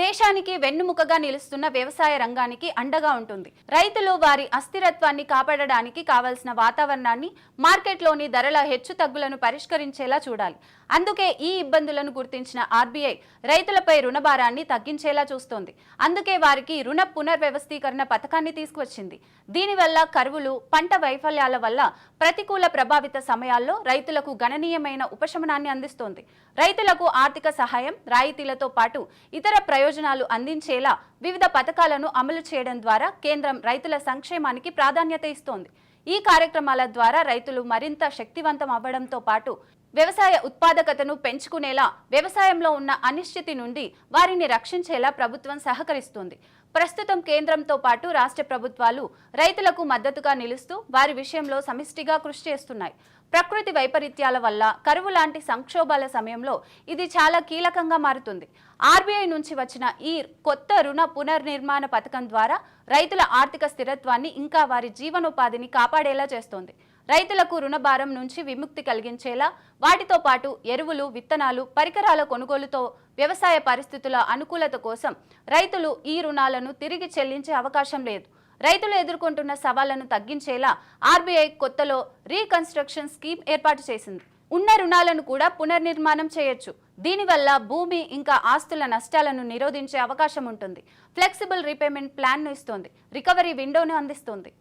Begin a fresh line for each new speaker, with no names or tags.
దేశానికి వెన్నుముకగా నిలుస్తున్న వ్యవసాయ రంగానికి అండగా ఉంటుంది. రైతులు వారి అస్థిరత్వాన్ని కాపాడడానికి కావాల్సిన వాతావరణాన్ని, మార్కెట్లోని ధరల హెచ్చుతగ్గులను పరిష్కరించేలా చూడాలి. అందుకే ఈ ఇబ్బందులను గుర్తించిన ఆర్బీఐ రైతులపై రుణభారాన్ని తగ్గించేలా చూస్తోంది. అందుకే వారికి రుణ పునర్వ్యవస్థీకరణ పథకాన్ని తీసుకువచ్చింది. దీనివల్ల కరువులు, పంట వైఫల్యాల వల్ల ప్రతికూల ప్రభావిత సమయాల్లో రైతులకు గణనీయమైన ఉపశమనాన్ని అందిస్తోంది. రైతులకు ఆర్థిక సహాయం, రాయితీలతో పాటు ఇతర ప్రయోజనాలు అందించేలా వివిధ పథకాలను అమలు చేయడం ద్వారా కేంద్రం రైతుల సంక్షేమానికి ప్రాధాన్యత ఇస్తోంది. ఈ కార్యక్రమాల ద్వారా రైతులు మరింత శక్తివంతం అవ్వడంతో పాటు వ్యవసాయ ఉత్పాదకతను పెంచుకునేలా, వ్యవసాయంలో ఉన్న అనిశ్చితి నుండి వారిని రక్షించేలా ప్రభుత్వం సహకరిస్తుంది. ప్రస్తుతం కేంద్రంతో పాటు రాష్ట్ర ప్రభుత్వాలు రైతులకు మద్దతుగా నిలుస్తూ వారి విషయంలో సమిష్టిగా కృషి చేస్తున్నాయి. ప్రకృతి వైపరీత్యాల వల్ల, కరువు లాంటి సంక్షోభాల సమయంలో ఇది చాలా కీలకంగా మారుతుంది. ఆర్బీఐ నుంచి వచ్చిన ఈ కొత్త రుణ పునర్నిర్మాణ పథకం ద్వారా రైతుల ఆర్థిక స్థిరత్వాన్ని, ఇంకా వారి జీవనోపాధిని కాపాడేలా చేస్తోంది. రైతులకు రుణభారం నుంచి విముక్తి కలిగించేలా, వాటితో పాటు ఎరువులు, విత్తనాలు, పరికరాల కొనుగోలుతో వ్యవసాయ పరిస్థితుల అనుకూలత కోసం రైతులు ఈ రుణాలను తిరిగి చెల్లించే అవకాశం లేదు. రైతులు ఎదుర్కొంటున్న సవాళ్లను తగ్గించేలా ఆర్బీఐ కొత్తలో రీకన్స్ట్రక్షన్ స్కీమ్ ఏర్పాటు చేసింది. ఉన్న రుణాలను కూడా పునర్నిర్మాణం చేయొచ్చు. దీనివల్ల భూమి, ఇంకా ఆస్తుల నష్టాలను నిరోధించే అవకాశం ఉంటుంది. ఫ్లెక్సిబుల్ రీపేమెంట్ ప్లాన్ను ఇస్తోంది. రికవరీ విండోను అందిస్తోంది.